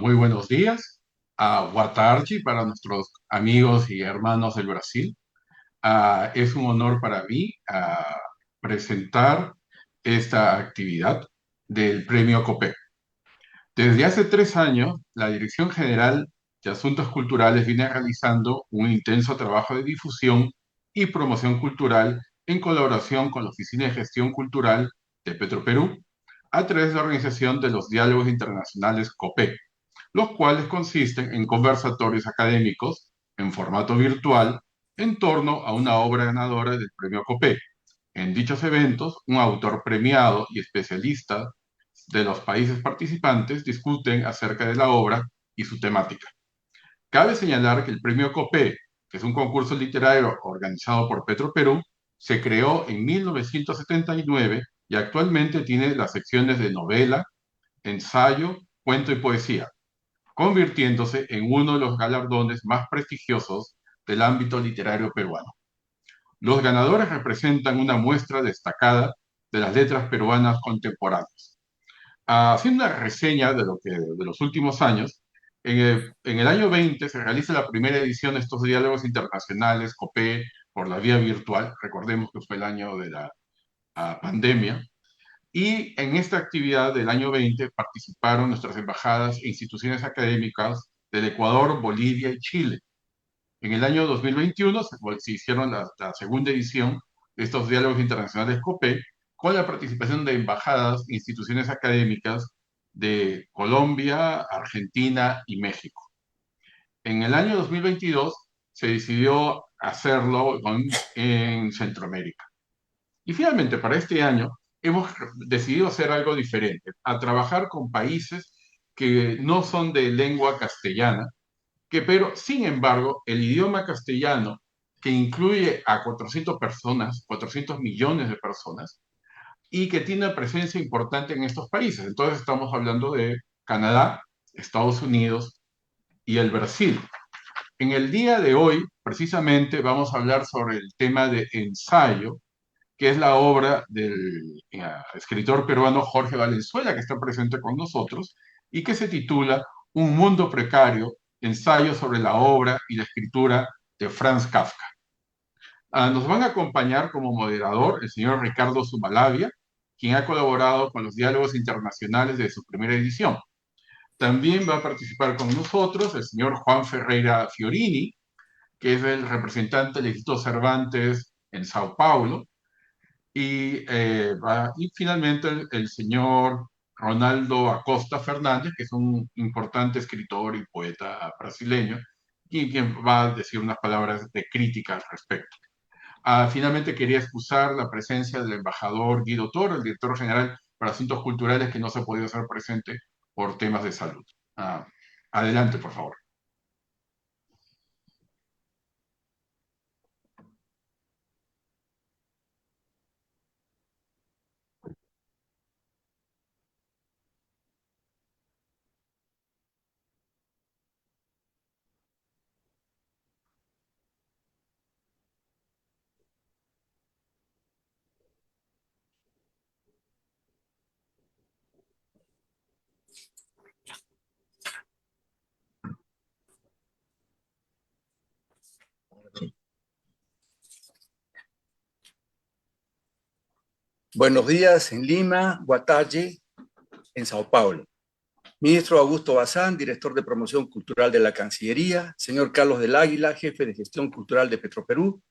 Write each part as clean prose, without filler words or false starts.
Muy buenos días. Boa tarde para nuestros amigos y hermanos del Brasil. Es un honor para mí presentar esta actividad del Premio COPEC. Desde hace 3 años, la Dirección General de Asuntos Culturales viene realizando un intenso trabajo de difusión y promoción cultural en colaboración con la Oficina de Gestión Cultural de Petroperú a través de la organización de los Diálogos Internacionales COPEC, los cuales consisten en conversatorios académicos en formato virtual en torno a una obra ganadora del premio COPEC. En dichos eventos, un autor premiado y especialista de los países participantes discuten acerca de la obra y su temática. Cabe señalar que el premio COPEC, que es un concurso literario organizado por Petroperú, se creó en 1979 y actualmente tiene las secciones de novela, ensayo, cuento y poesía, convirtiéndose en uno de los galardones más prestigiosos del ámbito literario peruano. Los ganadores representan una muestra destacada de las letras peruanas contemporáneas. Haciendo una reseña de los últimos años, en el año 20 se realiza la primera edición de estos diálogos internacionales, COPE, por la vía virtual. Recordemos que fue el año de la pandemia. Y en esta actividad del año 20 participaron nuestras embajadas e instituciones académicas del Ecuador, Bolivia y Chile. En el año 2021 se hicieron la segunda edición de estos diálogos internacionales COPE con la participación de embajadas e instituciones académicas de Colombia, Argentina y México. En el año 2022 se decidió hacerlo en Centroamérica. Y finalmente, para este año, hemos decidido hacer algo diferente, a trabajar con países que no son de lengua castellana, pero sin embargo, el idioma castellano, que incluye a 400 personas, 400 millones de personas, y que tiene una presencia importante en estos países. Entonces estamos hablando de Canadá, Estados Unidos y el Brasil. En el día de hoy, precisamente, vamos a hablar sobre el tema de ensayo, que es la obra del escritor peruano Jorge Valenzuela, que está presente con nosotros, y que se titula Un mundo precario, ensayo sobre la obra y la escritura de Franz Kafka. Nos van a acompañar como moderador el señor Ricardo Sumalavia, quien ha colaborado con los diálogos internacionales de su primera edición. También va a participar con nosotros el señor Juan Ferreira Fiorini, que es el representante del Instituto Cervantes en Sao Paulo, y finalmente el señor Ronaldo Acosta Fernández, que es un importante escritor y poeta brasileño, y quien va a decir unas palabras de crítica al respecto. Finalmente quería excusar la presencia del embajador Guido Toro, el director general para Asuntos Culturales, que no se ha podido hacer presente por temas de salud. Adelante, por favor. Buenos días en Lima, boa tarde en Sao Paulo. Ministro Augusto Bazán, director de promoción cultural de la Cancillería, señor Carlos del Águila, jefe de gestión cultural de Petroperú,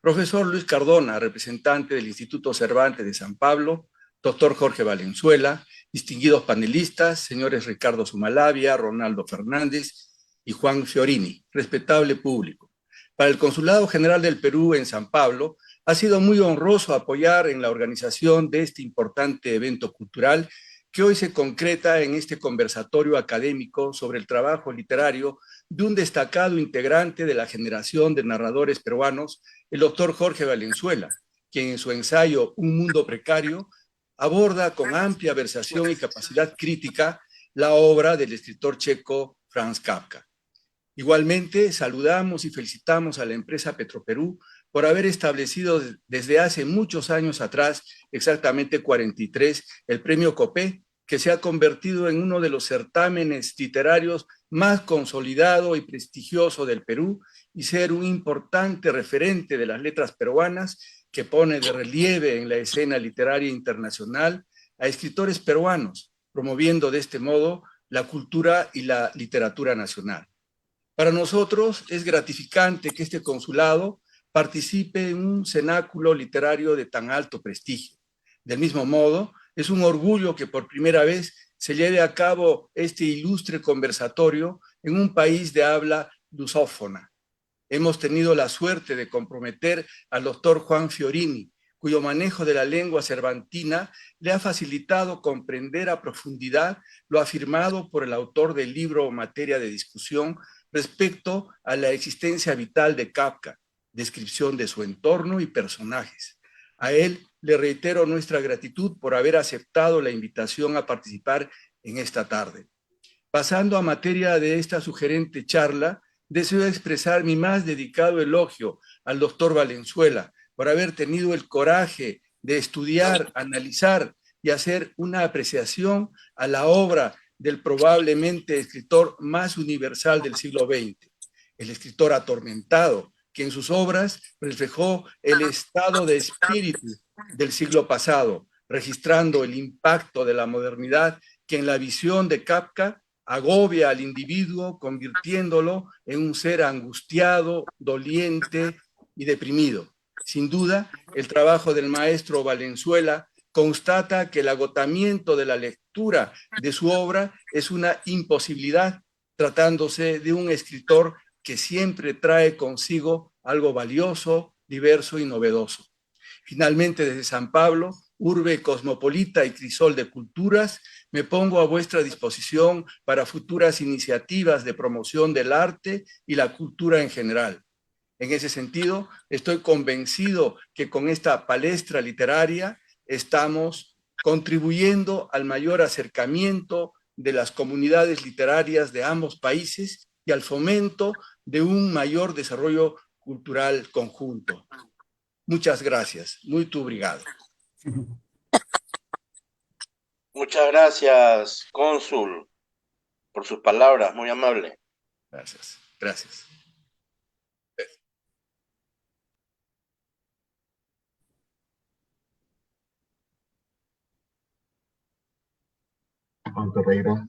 profesor Luis Cardona, representante del Instituto Cervantes de San Pablo, doctor Jorge Valenzuela, distinguidos panelistas, señores Ricardo Sumalavia, Ronaldo Fernández y Juan Fiorini, respetable público. Para el Consulado General del Perú en San Pablo, ha sido muy honroso apoyar en la organización de este importante evento cultural que hoy se concreta en este conversatorio académico sobre el trabajo literario de un destacado integrante de la generación de narradores peruanos, el doctor Jorge Valenzuela, quien en su ensayo Un mundo precario aborda con amplia versación y capacidad crítica la obra del escritor checo Franz Kafka. Igualmente, saludamos y felicitamos a la empresa Petroperú por haber establecido desde hace muchos años atrás, exactamente 43, el premio COPE, que se ha convertido en uno de los certámenes literarios más consolidado y prestigioso del Perú y ser un importante referente de las letras peruanas que pone de relieve en la escena literaria internacional a escritores peruanos, promoviendo de este modo la cultura y la literatura nacional. Para nosotros es gratificante que este consulado participe en un cenáculo literario de tan alto prestigio. Del mismo modo, es un orgullo que por primera vez se lleve a cabo este ilustre conversatorio en un país de habla lusófona. Hemos tenido la suerte de comprometer al doctor Juan Fiorini, cuyo manejo de la lengua cervantina le ha facilitado comprender a profundidad lo afirmado por el autor del libro o materia de discusión respecto a la existencia vital de Kafka, descripción de su entorno y personajes. A él le reitero nuestra gratitud por haber aceptado la invitación a participar en esta tarde. Pasando a materia de esta sugerente charla, deseo expresar mi más dedicado elogio al doctor Valenzuela por haber tenido el coraje de estudiar, analizar y hacer una apreciación a la obra del probablemente escritor más universal del siglo XX, el escritor atormentado, que en sus obras reflejó el estado de espíritu del siglo pasado, registrando el impacto de la modernidad que en la visión de Kafka agobia al individuo, convirtiéndolo en un ser angustiado, doliente y deprimido. Sin duda, el trabajo del maestro Valenzuela constata que el agotamiento de la lectura de su obra es una imposibilidad, tratándose de un escritor que siempre trae consigo algo valioso, diverso y novedoso. Finalmente, desde San Pablo, urbe cosmopolita y crisol de culturas, me pongo a vuestra disposición para futuras iniciativas de promoción del arte y la cultura en general. En ese sentido, estoy convencido que con esta palestra literaria estamos contribuyendo al mayor acercamiento de las comunidades literarias de ambos países y al fomento de un mayor desarrollo cultural conjunto. Muchas gracias. Muy obrigado. Muchas gracias, cónsul, por sus palabras, muy amable. Gracias. Gracias. Juan Ferreira.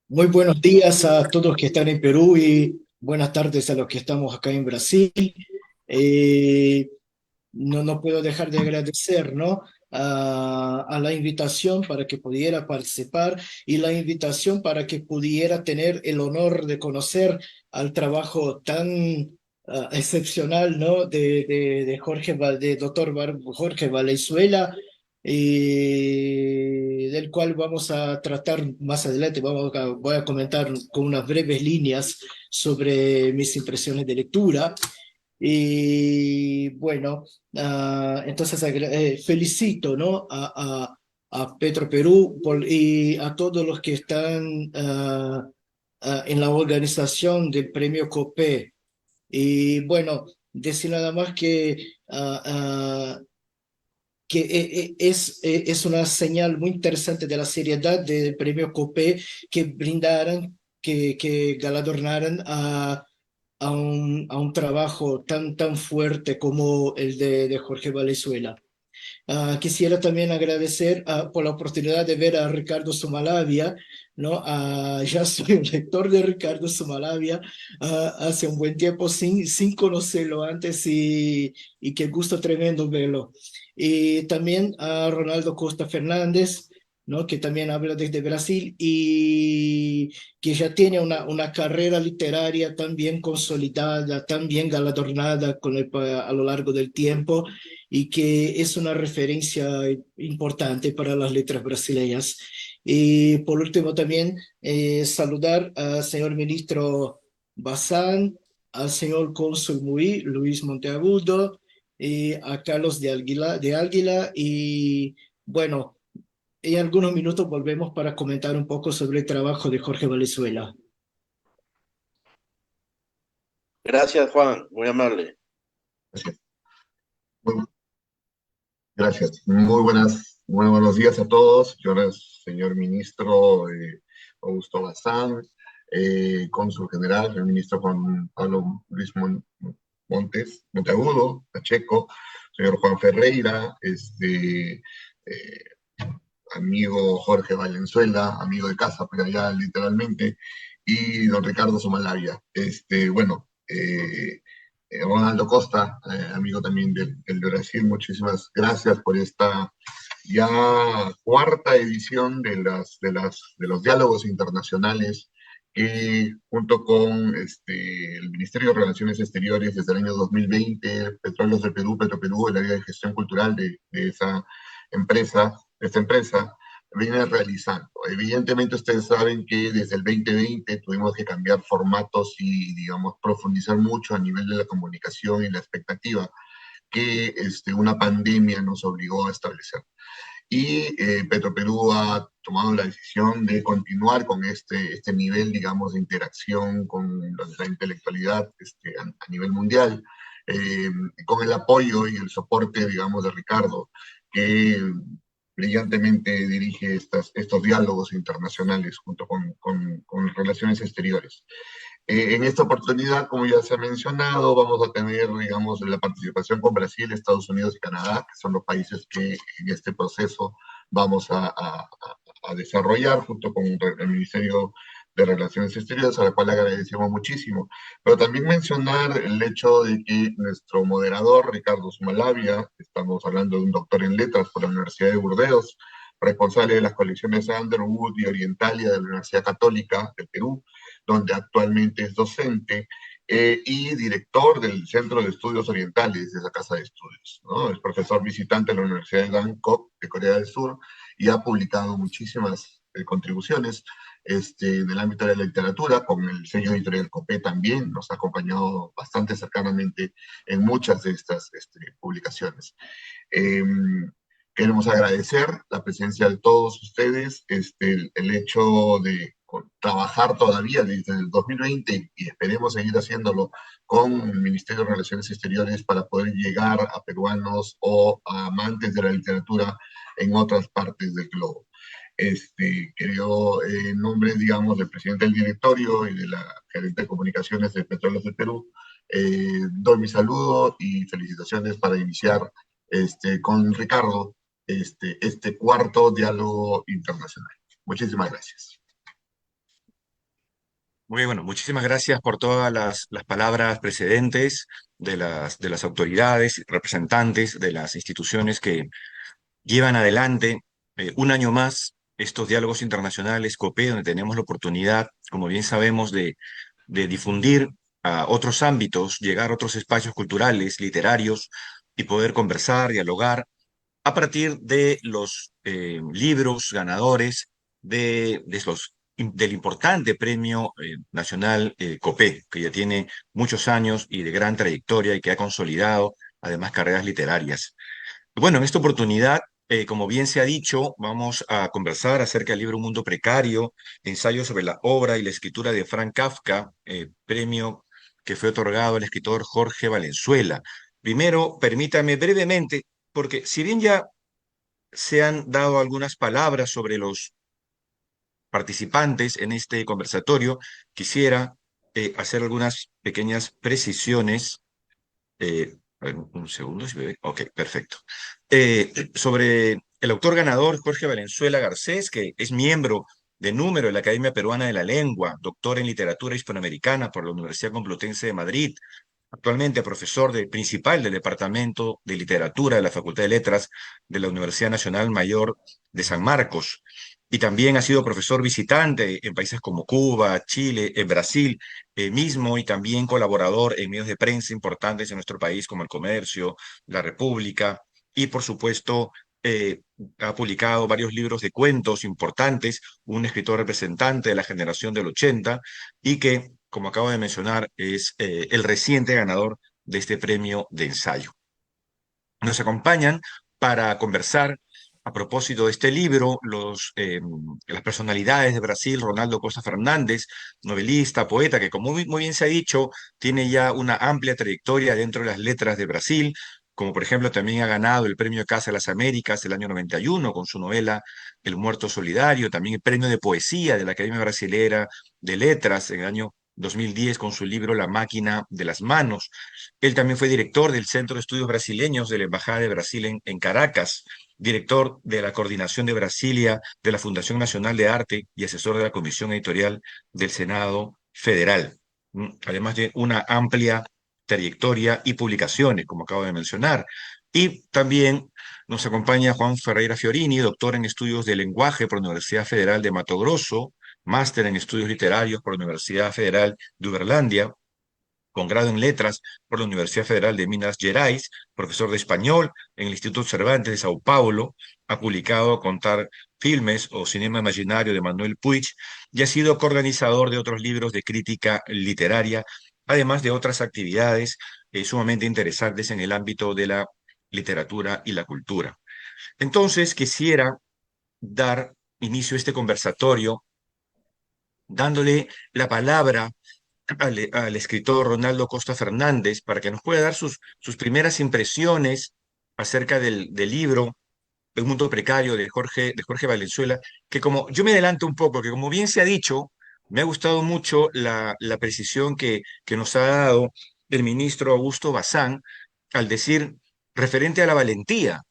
Muy buenos días a todos que están en Perú y buenas tardes a los que estamos acá en Brasil. No puedo dejar de agradecer, ¿no? A la invitación para que pudiera participar y la invitación para que pudiera tener el honor de conocer al trabajo tan excepcional, ¿no? De doctor Jorge Valenzuela, del cual vamos a tratar más adelante. Voy a comentar con unas breves líneas sobre mis impresiones de lectura. Y bueno, entonces felicito, ¿no? a Petro Perú y a todos los que están en la organización del premio COPE. Y bueno, decir nada más que es una señal muy interesante de la seriedad del premio COPE que brindaran, que galardonaran a un trabajo tan fuerte como el de Jorge Valenzuela. Quisiera también agradecer por la oportunidad de ver a Ricardo Sumalavia, ¿no? Ya soy un lector de Ricardo Sumalavia hace un buen tiempo sin conocerlo antes y qué gusto tremendo verlo. Y también a Ronaldo Costa Fernández, ¿no? Que también habla desde Brasil y que ya tiene una carrera literaria tan bien consolidada, tan bien galardonada a lo largo del tiempo y que es una referencia importante para las letras brasileñas. Y por último también saludar al señor ministro Bazán, al señor cónsul Muí, Luis Monteagudo, y a Carlos de Águila y bueno, en algunos minutos volvemos para comentar un poco sobre el trabajo de Jorge Valenzuela. Gracias, Juan, muy amable. Gracias. Muy, gracias. Muy buenos días a todos. Señores, señor ministro Augusto Bazán, cónsul general, el ministro Juan Pablo Luis Monteagudo, Pacheco, señor Juan Ferreira, amigo Jorge Valenzuela, amigo de casa, pero ya literalmente, y don Ricardo Sumalavia. Ronaldo Costa, amigo también del Brasil, muchísimas gracias por esta ya cuarta edición de los diálogos internacionales que junto con el Ministerio de Relaciones Exteriores desde el año 2020, Petróleos del Perú, Petroperú, el área de gestión cultural de esta empresa, viene realizando. Evidentemente ustedes saben que desde el 2020 tuvimos que cambiar formatos y, digamos, profundizar mucho a nivel de la comunicación y la expectativa que una pandemia nos obligó a establecer. Y Petroperú ha tomado la decisión de continuar con este nivel, digamos, de interacción con la intelectualidad a nivel mundial, con el apoyo y el soporte, digamos, de Ricardo, que brillantemente dirige estos diálogos internacionales junto con Relaciones Exteriores. En esta oportunidad, como ya se ha mencionado, vamos a tener, digamos, la participación con Brasil, Estados Unidos y Canadá, que son los países que en este proceso vamos a desarrollar junto con el Ministerio de Relaciones Exteriores, a la cual agradecemos muchísimo. Pero también mencionar el hecho de que nuestro moderador, Ricardo Sumalavia, estamos hablando de un doctor en letras por la Universidad de Burdeos, responsable de las colecciones Underwood y Orientalia de la Universidad Católica del Perú, donde actualmente es docente y director del Centro de Estudios Orientales de esa casa de estudios, ¿no? Es profesor visitante de la Universidad de Bangkok de Corea del Sur y ha publicado muchísimas contribuciones en el ámbito de la literatura, con el sello editorial Copé también, nos ha acompañado bastante cercanamente en muchas de estas publicaciones. Queremos agradecer la presencia de todos ustedes, el hecho de trabajar todavía desde el 2020 y esperemos seguir haciéndolo con el Ministerio de Relaciones Exteriores para poder llegar a peruanos o a amantes de la literatura en otras partes del globo. Creo, en nombre, digamos, del presidente del directorio y de la gerente de comunicaciones de Petróleos del Perú, doy mi saludo y felicitaciones para iniciar con Ricardo este cuarto diálogo internacional. Muchísimas gracias. Muy bueno, muchísimas gracias por todas las palabras precedentes de las autoridades, representantes de las instituciones que llevan adelante un año más estos diálogos internacionales COPE, donde tenemos la oportunidad, como bien sabemos, de difundir a otros ámbitos, llegar a otros espacios culturales, literarios y poder conversar, dialogar a partir de los libros ganadores del importante Premio Nacional COPE, que ya tiene muchos años y de gran trayectoria y que ha consolidado además carreras literarias. Bueno, en esta oportunidad, como bien se ha dicho, vamos a conversar acerca del libro Un Mundo Precario, ensayo sobre la obra y la escritura de Franz Kafka, premio que fue otorgado al escritor Jorge Valenzuela. Primero, permítame brevemente, porque si bien ya se han dado algunas palabras sobre los participantes en este conversatorio, quisiera hacer algunas pequeñas precisiones. Un segundo, si me ve. Ok, perfecto. Sobre el autor ganador Jorge Valenzuela Garcés, que es miembro de número de la Academia Peruana de la Lengua, doctor en literatura hispanoamericana por la Universidad Complutense de Madrid, actualmente profesor principal del Departamento de Literatura de la Facultad de Letras de la Universidad Nacional Mayor de San Marcos. Y también ha sido profesor visitante en países como Cuba, Chile, en Brasil mismo, y también colaborador en medios de prensa importantes en nuestro país como El Comercio, La República, y por supuesto ha publicado varios libros de cuentos importantes, un escritor representante de la generación del 80 y que, como acabo de mencionar, es el reciente ganador de este premio de ensayo. Nos acompañan para conversar a propósito de este libro, las personalidades de Brasil, Ronaldo Costa Fernández, novelista, poeta, que como muy bien se ha dicho, tiene ya una amplia trayectoria dentro de las letras de Brasil, como por ejemplo también ha ganado el Premio Casa de las Américas el año 91 con su novela El Muerto Solidario, también el Premio de Poesía de la Academia Brasilera de Letras en el año 2010 con su libro La Máquina de las Manos. Él también fue director del Centro de Estudios Brasileños de la Embajada de Brasil en Caracas, director de la Coordinación de Brasilia de la Fundación Nacional de Arte y asesor de la Comisión Editorial del Senado Federal. Además de una amplia trayectoria y publicaciones, como acabo de mencionar. Y también nos acompaña Juan Ferreira Fiorini, doctor en Estudios de Lenguaje por la Universidad Federal de Mato Grosso, máster en Estudios Literarios por la Universidad Federal de Uberlândia, con grado en Letras por la Universidad Federal de Minas Gerais, profesor de español en el Instituto Cervantes de Sao Paulo, ha publicado Contar Filmes o Cinema Imaginario de Manuel Puig y ha sido coorganizador de otros libros de crítica literaria, además de otras actividades sumamente interesantes en el ámbito de la literatura y la cultura. Entonces, quisiera dar inicio a este conversatorio dándole la palabra al escritor Ronaldo Costa Fernández para que nos pueda dar sus primeras impresiones acerca del libro El Mundo Precario de Jorge Valenzuela, que como yo me adelanto un poco, que como bien se ha dicho, me ha gustado mucho la precisión que nos ha dado el ministro Augusto Bazán al decir referente a la valentía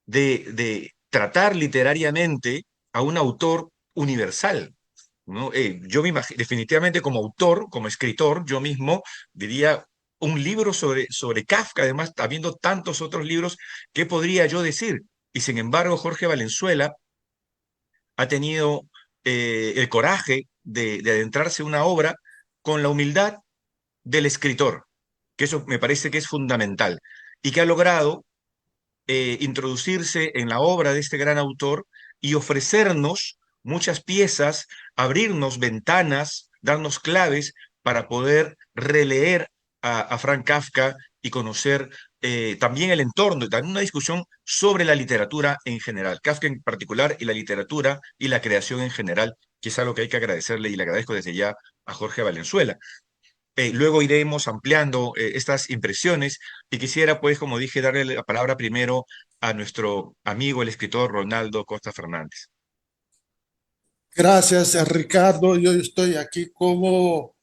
de tratar literariamente a un autor universal, ¿no? Yo me imagino, definitivamente como autor, como escritor, yo mismo diría un libro sobre Kafka, además, habiendo tantos otros libros, ¿qué podría yo decir? Y sin embargo, Jorge Valenzuela ha tenido el coraje de adentrarse en una obra con la humildad del escritor, que eso me parece que es fundamental, y que ha logrado introducirse en la obra de este gran autor y ofrecernos muchas piezas, abrirnos ventanas, darnos claves para poder releer a Frank Kafka y conocer también el entorno y también una discusión sobre la literatura en general, Kafka en particular y la literatura y la creación en general, que es algo que hay que agradecerle y le agradezco desde ya a Jorge Valenzuela. Luego iremos ampliando estas impresiones y quisiera, pues, como dije, darle la palabra primero a nuestro amigo, el escritor Ronaldo Costa Fernández. Gracias, Ricardo. Yo estoy aquí como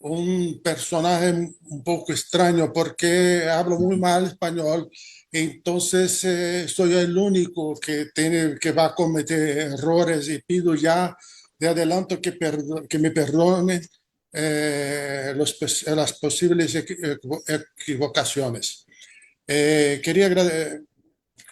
un personaje un poco extraño porque hablo muy mal español. Entonces, soy el único que va a cometer errores y pido ya de adelanto que me perdonen las posibles equivocaciones.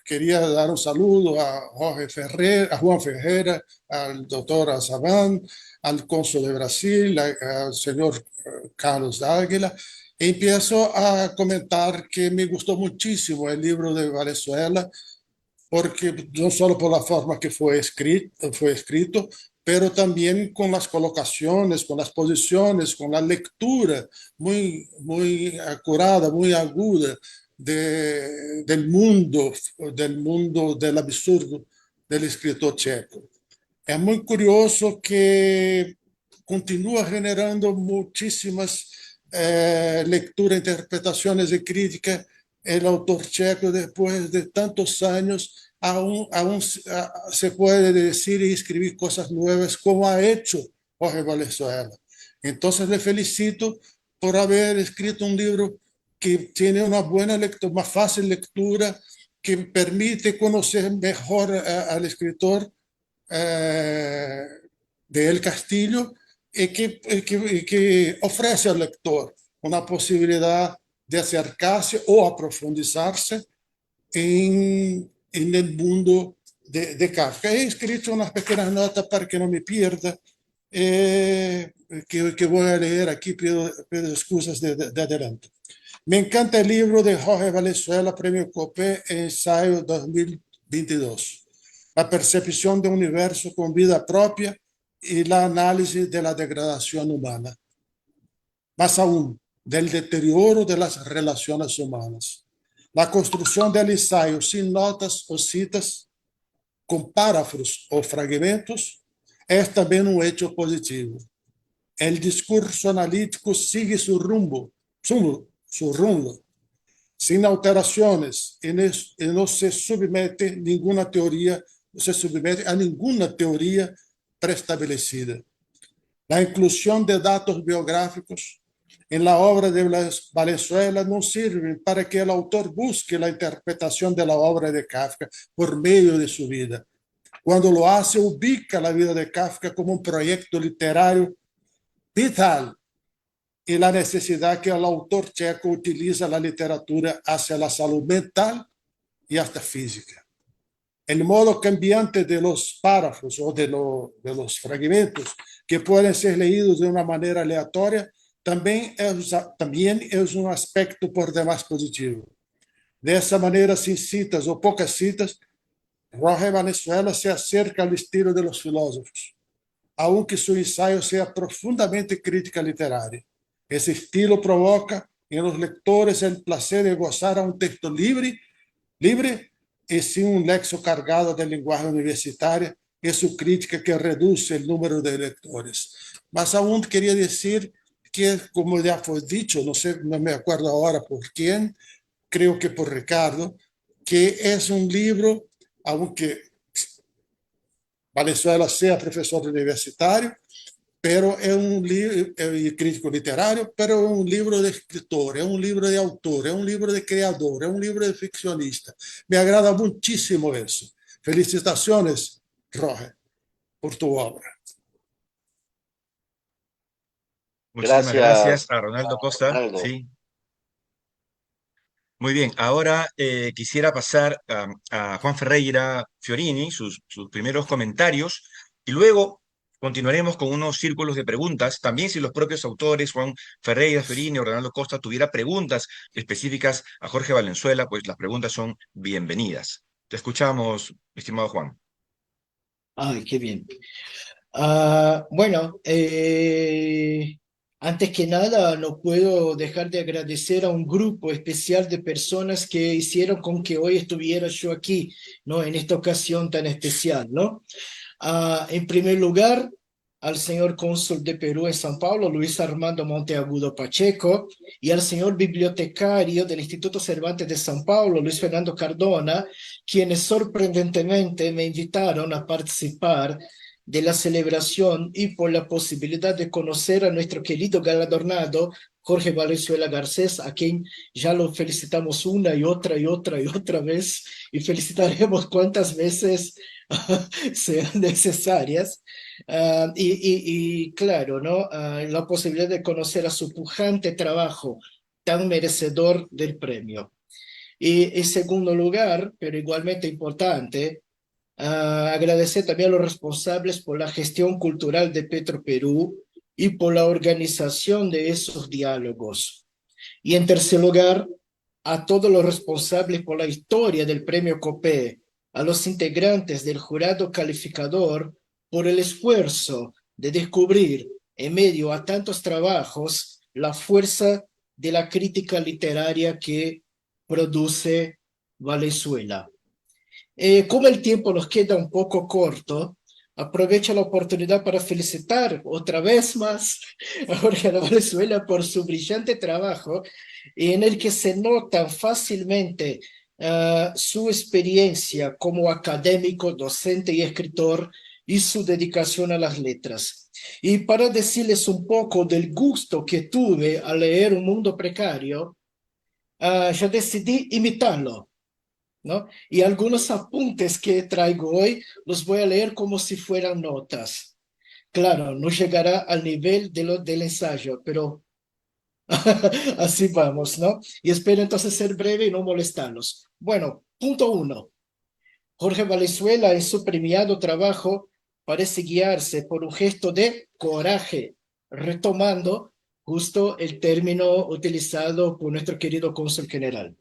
Quería dar un saludo a Jorge Ferrer, a Juan Ferreira, al doctor Azabán, al cónsul de Brasil, al señor Carlos Águila. Empiezo a comentar que me gustó muchísimo el libro de Valenzuela, porque no solo por la forma que fue escrito, pero también con las colocaciones, con las posiciones, con la lectura muy acurada, muy aguda del mundo del absurdo del escritor checo. Es muy curioso que continúa generando muchísimas lecturas, interpretaciones y críticas. El autor checo, después de tantos años, aún se puede decir y escribir cosas nuevas como ha hecho Jorge Valenzuela. Entonces le felicito por haber escrito un libro que tiene una buena lectura, más fácil lectura, que permite conocer mejor al escritor de El Castillo y que ofrece al lector una posibilidad de acercarse o a profundizarse en el mundo de Kafka. He escrito unas pequeñas notas para que no me pierda, que voy a leer aquí, pido excusas de adelanto. Me encanta el libro de Jorge Valenzuela, Premio Copé, ensayo 2022. La percepción de un universo con vida propia y la análisis de la degradación humana. Más aún, del deterioro de las relaciones humanas. La construcción del ensayo sin notas o citas con párrafos o fragmentos, es también un hecho positivo. El discurso analítico sigue su rumbo, sin alteraciones, y no se submete ninguna teoría, no se submete a ninguna teoría preestablecida. La inclusión de datos biográficos en la obra de Valenzuela no sirve para que el autor busque la interpretación de la obra de Kafka por medio de su vida. Cuando lo hace, ubica la vida de Kafka como un proyecto literario vital y la necesidad que el autor checo utiliza la literatura hacia la salud mental y hasta física. El modo cambiante de los párrafos o de los fragmentos que pueden ser leídos de una manera aleatoria también es un aspecto por demás positivo. De esa manera, sin citas o pocas citas, Jorge Valenzuela se acerca al estilo de los filósofos, aunque su ensayo sea profundamente crítica literaria. Ese estilo provoca en los lectores el placer de gozar a un texto libre y sin un lexo cargado de lenguaje universitaria y su crítica que reduce el número de lectores. Más aún quería decir que, como ya fue dicho, no me acuerdo ahora por quién, creo que por Ricardo, que es un libro, aunque Valenzuela sea profesor universitario, pero es un libro, crítico literario, pero es un libro de escritor, es un libro de autor, es un libro de creador, es un libro de ficcionista. Me agrada muchísimo eso. Felicitaciones, Roger, por tu obra. Muchísimas gracias a Ronaldo Costa. Ronaldo. Sí. Muy bien, ahora quisiera pasar a Juan Ferreira Fiorini, sus primeros comentarios, y luego continuaremos con unos círculos de preguntas. También si los propios autores, Juan Ferreira Fiorini o Ronaldo Costa, tuviera preguntas específicas a Jorge Valenzuela, pues las preguntas son bienvenidas. Te escuchamos, estimado Juan. Ay, qué bien. Bueno, antes que nada, no puedo dejar de agradecer a un grupo especial de personas que hicieron con que hoy estuviera yo aquí, ¿no? En esta ocasión tan especial, ¿no? En primer lugar, al señor cónsul de Perú en São Paulo, Luis Armando Monteagudo Pacheco, y al señor bibliotecario del Instituto Cervantes de São Paulo, Luis Fernando Cardona, quienes sorprendentemente me invitaron a participar de la celebración y por la posibilidad de conocer a nuestro querido galardonado Jorge Valenzuela Garcés, a quien ya lo felicitamos una y otra vez, y felicitaremos cuantas veces sean necesarias. Y claro, ¿no? La posibilidad de conocer a su pujante trabajo tan merecedor del premio. Y en segundo lugar, pero igualmente importante, agradecer también a los responsables por la gestión cultural de Petroperú y por la organización de esos diálogos. Y en tercer lugar, a todos los responsables por la historia del premio COPE, a los integrantes del jurado calificador por el esfuerzo de descubrir en medio a tantos trabajos la fuerza de la crítica literaria que produce Valenzuela. Como el tiempo nos queda un poco corto, aprovecho la oportunidad para felicitar otra vez más a Jorge Valenzuela por su brillante trabajo en el que se nota fácilmente su experiencia como académico, docente y escritor y su dedicación a las letras. Y para decirles un poco del gusto que tuve al leer Un Mundo Precario, yo decidí imitarlo, ¿no? Y algunos apuntes que traigo hoy los voy a leer como si fueran notas. Claro, no llegará al nivel del ensayo, pero así vamos, ¿no? Y espero entonces ser breve y no molestarlos. Bueno, punto 1. Jorge Valenzuela en su premiado trabajo parece guiarse por un gesto de coraje, retomando justo el término utilizado por nuestro querido cónsul general.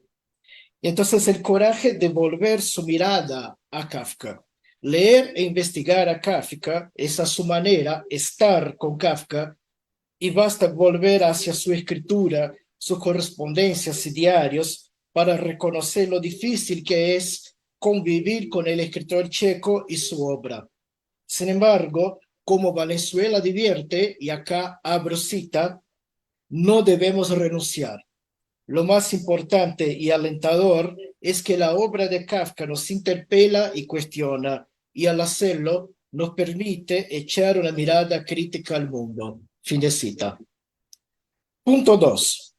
Y entonces el coraje de volver su mirada a Kafka. Leer e investigar a Kafka es a su manera estar con Kafka y basta volver hacia su escritura, sus correspondencias y diarios para reconocer lo difícil que es convivir con el escritor checo y su obra. Sin embargo, como Valenzuela advierte, y acá abro cita, no debemos renunciar. Lo más importante y alentador es que la obra de Kafka nos interpela y cuestiona, y al hacerlo nos permite echar una mirada crítica al mundo. Fin de cita. Punto 2.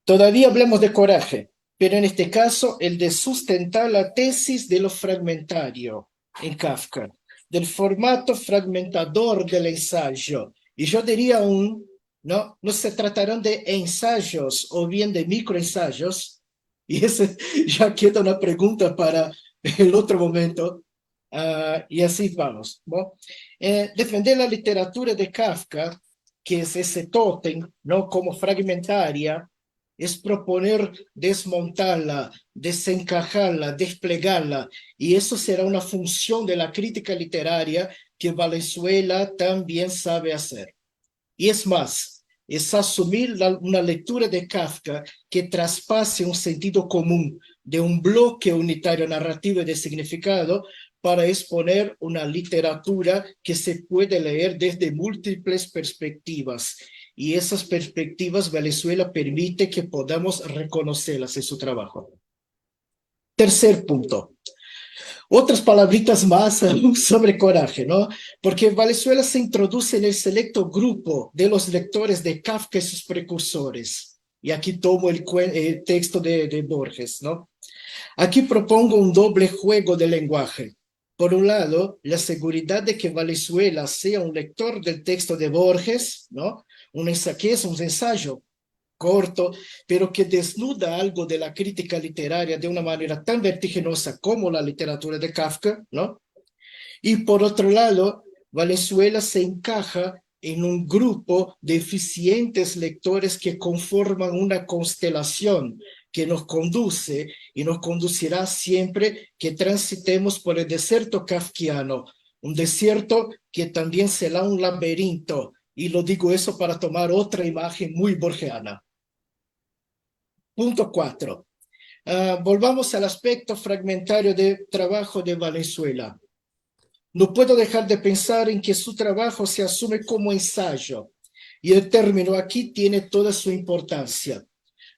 Todavía hablemos de coraje, pero en este caso el de sustentar la tesis de lo fragmentario en Kafka, del formato fragmentador del ensayo. Y yo diría aún, no se tratarán de ensayos o bien de microensayos, y ese ya queda una pregunta para el otro momento, y así vamos, ¿no? Defender la literatura de Kafka, que es ese tótem, ¿no? Como fragmentaria, es proponer desmontarla, desencajarla, desplegarla, y eso será una función de la crítica literaria que Valenzuela también sabe hacer. Y es más, es asumir una lectura de Kafka que traspase un sentido común de un bloque unitario narrativo y de significado para exponer una literatura que se puede leer desde múltiples perspectivas. Y esas perspectivas Valenzuela permite que podamos reconocerlas en su trabajo. Tercer punto. Otras palabritas más sobre coraje, ¿no? Porque Valenzuela se introduce en el selecto grupo de los lectores de Kafka y sus precursores. Y aquí tomo el texto de Borges, ¿no? Aquí propongo un doble juego de lenguaje. Por un lado, la seguridad de que Valenzuela sea un lector del texto de Borges, ¿no? Que es un ensayo corto, pero que desnuda algo de la crítica literaria de una manera tan vertiginosa como la literatura de Kafka, ¿no? Y por otro lado, Valenzuela se encaja en un grupo de eficientes lectores que conforman una constelación que nos conduce y nos conducirá siempre que transitemos por el desierto kafkiano, un desierto que también será un laberinto, y lo digo eso para tomar otra imagen muy borgiana. Punto 4. Volvamos al aspecto fragmentario de trabajo de Valenzuela. No puedo dejar de pensar en que su trabajo se asume como ensayo, y el término aquí tiene toda su importancia.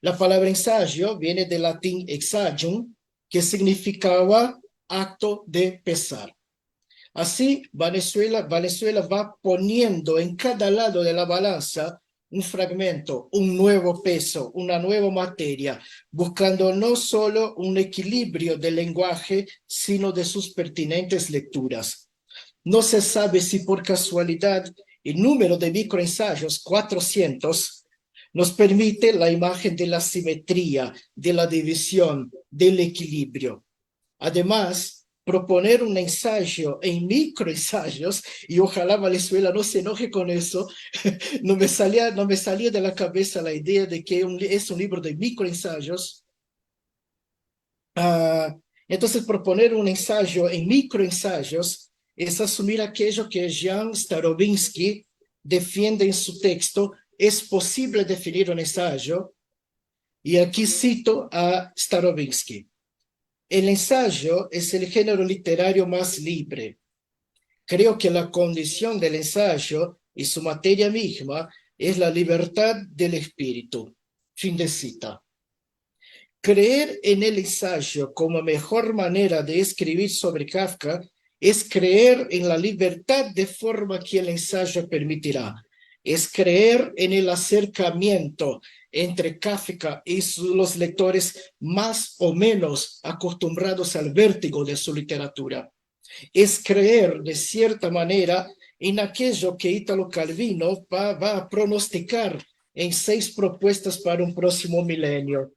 La palabra ensayo viene del latín exagium, que significaba acto de pesar. Así, Valenzuela va poniendo en cada lado de la balanza un fragmento, un nuevo peso, una nueva materia, buscando no solo un equilibrio del lenguaje, sino de sus pertinentes lecturas. No se sabe si por casualidad el número de microensayos, 400, nos permite la imagen de la simetría, de la división, del equilibrio. Además, proponer un ensayo en microensayos, y ojalá Valenzuela no se enoje con eso, no me salía de la cabeza la idea de que es un libro de microensayos. Entonces, proponer un ensayo en microensayos es asumir aquello que Jan Starobinsky defiende en su texto: es posible definir un ensayo, y aquí cito a Starobinsky. El ensayo es el género literario más libre. Creo que la condición del ensayo y su materia misma es la libertad del espíritu. Fin de cita. Creer en el ensayo como mejor manera de escribir sobre Kafka es creer en la libertad de forma que el ensayo permitirá. Es creer en el acercamiento entre Kafka y los lectores más o menos acostumbrados al vértigo de su literatura. Es creer, de cierta manera, en aquello que Italo Calvino va a pronosticar en 6 propuestas para un próximo milenio,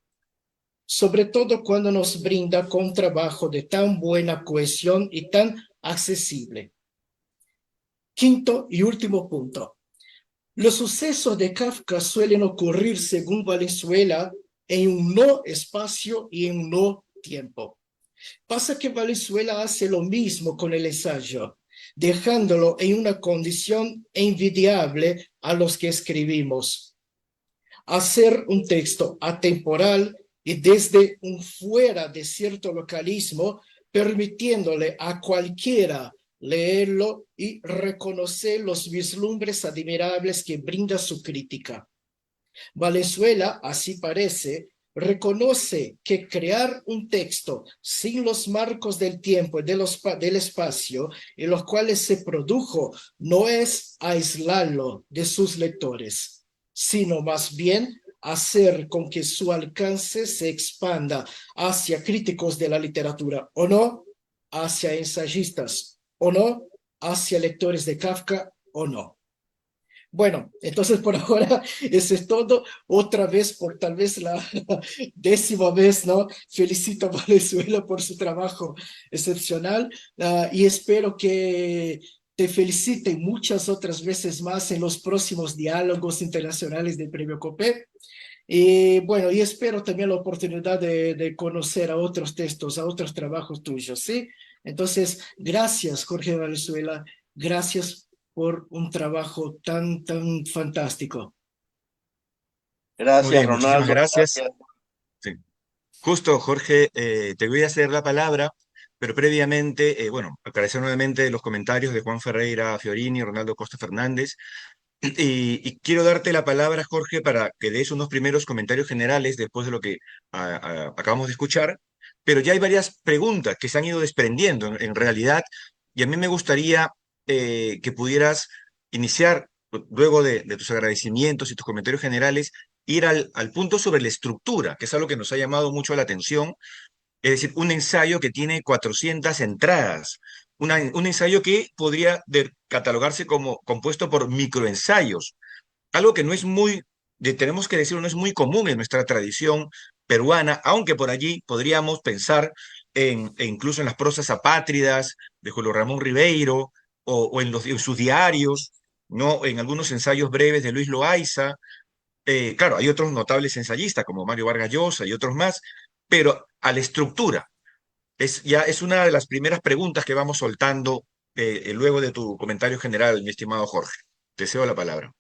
sobre todo cuando nos brinda con un trabajo de tan buena cohesión y tan accesible. Quinto y último punto. Los sucesos de Kafka suelen ocurrir, según Valenzuela, en un no espacio y en un no tiempo. Pasa que Valenzuela hace lo mismo con el ensayo, dejándolo en una condición envidiable a los que escribimos. Hacer un texto atemporal y desde un fuera de cierto localismo permitiéndole a cualquiera leerlo y reconocer los vislumbres admirables que brinda su crítica. Valenzuela, así parece, reconoce que crear un texto sin los marcos del tiempo y del espacio en los cuales se produjo no es aislarlo de sus lectores, sino más bien hacer con que su alcance se expanda hacia críticos de la literatura o no, hacia ensayistas o no, hacia lectores de Kafka o no. Bueno, entonces por ahora eso es todo. Otra vez, por tal vez la 10ª vez, ¿no? Felicito a Venezuela por su trabajo excepcional y espero que te feliciten muchas otras veces más en los próximos diálogos internacionales del Premio COPE. Y bueno, y espero también la oportunidad de conocer a otros textos, a otros trabajos tuyos, ¿sí? Entonces, gracias, Jorge Valenzuela. Gracias por un trabajo tan fantástico. Muy Gracias, bien, muchísimas Ronaldo. gracias. Gracias. Sí. Justo, Jorge, te voy a ceder la palabra, pero previamente, bueno, agradecer nuevamente los comentarios de Juan Ferreira Fiorini, Ronaldo Costa Fernández, y quiero darte la palabra, Jorge, para que des unos primeros comentarios generales después de lo que acabamos de escuchar, pero ya hay varias preguntas que se han ido desprendiendo en realidad, y a mí me gustaría que pudieras iniciar, luego de tus agradecimientos y tus comentarios generales, ir al punto sobre la estructura, que es algo que nos ha llamado mucho la atención, es decir, un ensayo que tiene 400 entradas, un ensayo que podría catalogarse como compuesto por microensayos, algo que no es muy, tenemos que decirlo, no es muy común en nuestra tradición peruana, aunque por allí podríamos pensar incluso en las prosas apátridas de Julio Ramón Ribeiro o en sus diarios, ¿no? En algunos ensayos breves de Luis Loaiza. Claro, hay otros notables ensayistas como Mario Vargas Llosa y otros más, pero a la estructura. Ya es una de las primeras preguntas que vamos soltando luego de tu comentario general, mi estimado Jorge. Te cedo la palabra.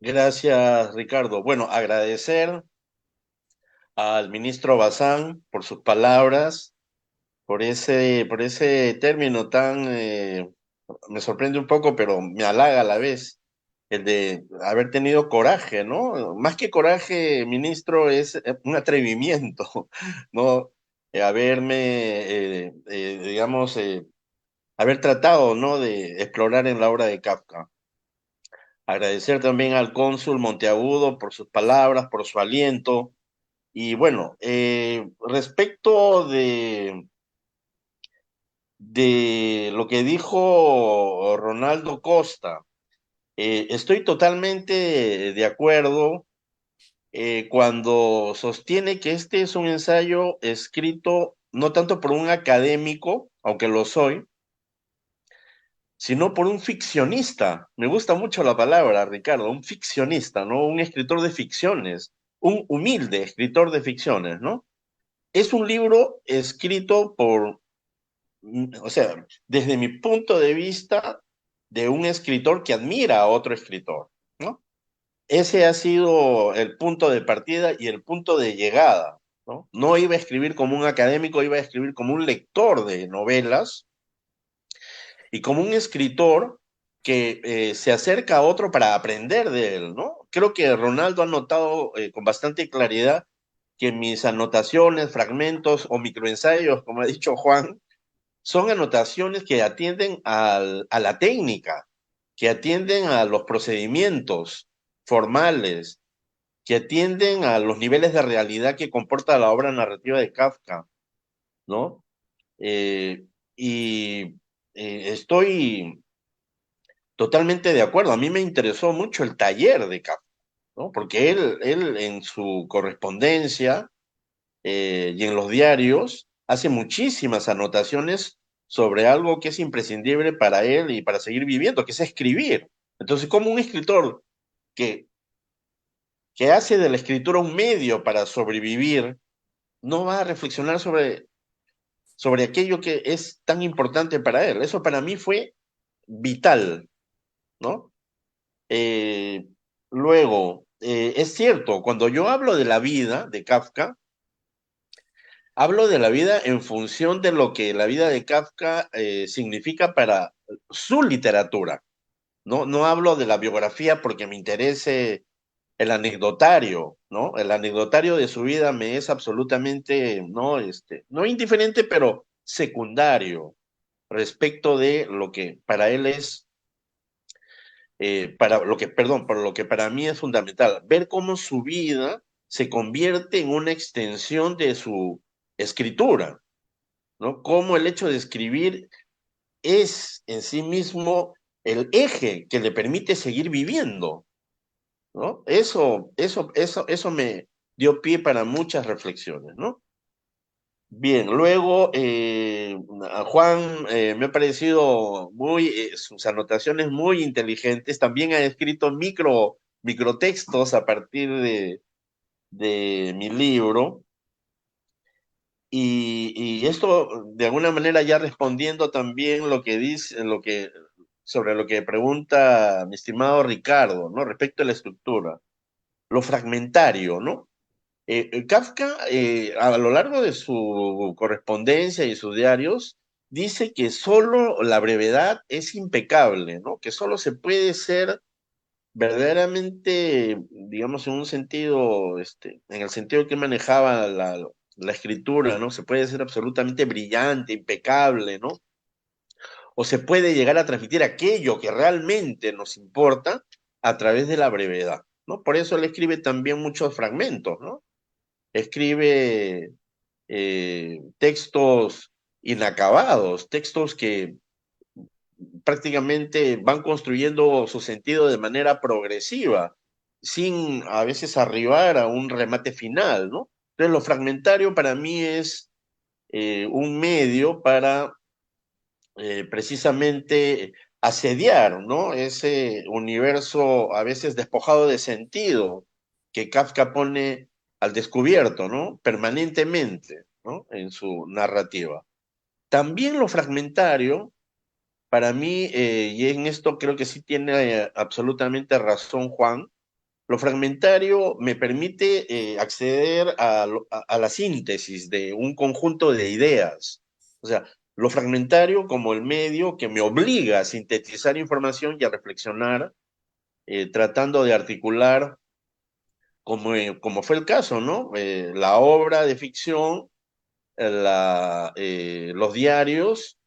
Gracias, Ricardo. Bueno, agradecer al ministro Bazán por sus palabras, por ese término tan, me sorprende un poco, pero me halaga a la vez, el de haber tenido coraje, ¿no? Más que coraje, ministro, es un atrevimiento, ¿no? Digamos, haber tratado, ¿no? De explorar en la obra de Kafka. Agradecer también al cónsul Monteagudo por sus palabras, por su aliento. Y bueno, respecto de lo que dijo Ronaldo Costa, estoy totalmente de acuerdo cuando sostiene que este es un ensayo escrito no tanto por un académico, aunque lo soy, sino por un ficcionista. Me gusta mucho la palabra, Ricardo, un ficcionista, ¿no? Un escritor de ficciones, un humilde escritor de ficciones, ¿no? Es un libro escrito o sea, desde mi punto de vista, de un escritor que admira a otro escritor, ¿no? Ese ha sido el punto de partida y el punto de llegada, ¿no? No iba a escribir como un académico, iba a escribir como un lector de novelas y como un escritor que se acerca a otro para aprender de él, ¿no? Creo que Ronaldo ha notado con bastante claridad que mis anotaciones, fragmentos o microensayos, como ha dicho Juan, son anotaciones que atienden a la técnica, que atienden a los procedimientos formales, que atienden a los niveles de realidad que comporta la obra narrativa de Kafka, ¿no? Y estoy totalmente de acuerdo. A mí me interesó mucho el taller de Kafka, ¿no? Porque él en su correspondencia y en los diarios hace muchísimas anotaciones sobre algo que es imprescindible para él y para seguir viviendo, que es escribir. Entonces, como un escritor que, que hace de la escritura un medio para sobrevivir, no va a reflexionar sobre aquello que es tan importante para él? Eso para mí fue vital, ¿no? Eh, Luego, es cierto, cuando yo hablo de la vida de Kafka, hablo de la vida en función de lo que la vida de Kafka significa para su literatura. No hablo de la biografía porque me interese el anecdotario, ¿no? El anecdotario de su vida me es absolutamente, no indiferente, pero secundario respecto de lo que para él es, por lo que para mí es fundamental, ver cómo su vida se convierte en una extensión de su escritura, ¿no? Cómo el hecho de escribir es en sí mismo el eje que le permite seguir viviendo, ¿no? Eso me dio pie para muchas reflexiones, ¿no? Bien, luego a Juan me ha parecido sus anotaciones muy inteligentes. También ha escrito microtextos a partir de mi libro. Y esto, de alguna manera, ya respondiendo también lo que dice, sobre lo que pregunta mi estimado Ricardo, ¿no? Respecto a la estructura, lo fragmentario, ¿no? Kafka, a lo largo de su correspondencia y sus diarios, dice que solo la brevedad es impecable, ¿no? Que solo se puede ser verdaderamente, digamos, en un sentido, en el sentido que manejaba la escritura, ¿no? Se puede ser absolutamente brillante, impecable, ¿no? O se puede llegar a transmitir aquello que realmente nos importa a través de la brevedad, ¿no? Por eso él escribe también muchos fragmentos, ¿no? Escribe textos inacabados, textos que prácticamente van construyendo su sentido de manera progresiva, sin a veces arribar a un remate final, ¿no? Entonces, lo fragmentario para mí es un medio para precisamente asediar, ¿no? Ese universo a veces despojado de sentido que Kafka pone al descubierto, ¿no? Permanentemente, ¿no? En su narrativa. También lo fragmentario, para mí, y en esto creo que sí tiene absolutamente razón Juan, lo fragmentario me permite acceder a la síntesis de un conjunto de ideas. O sea, lo fragmentario como el medio que me obliga a sintetizar información y a reflexionar, tratando de articular, como fue el caso, ¿no? La obra de ficción, los diarios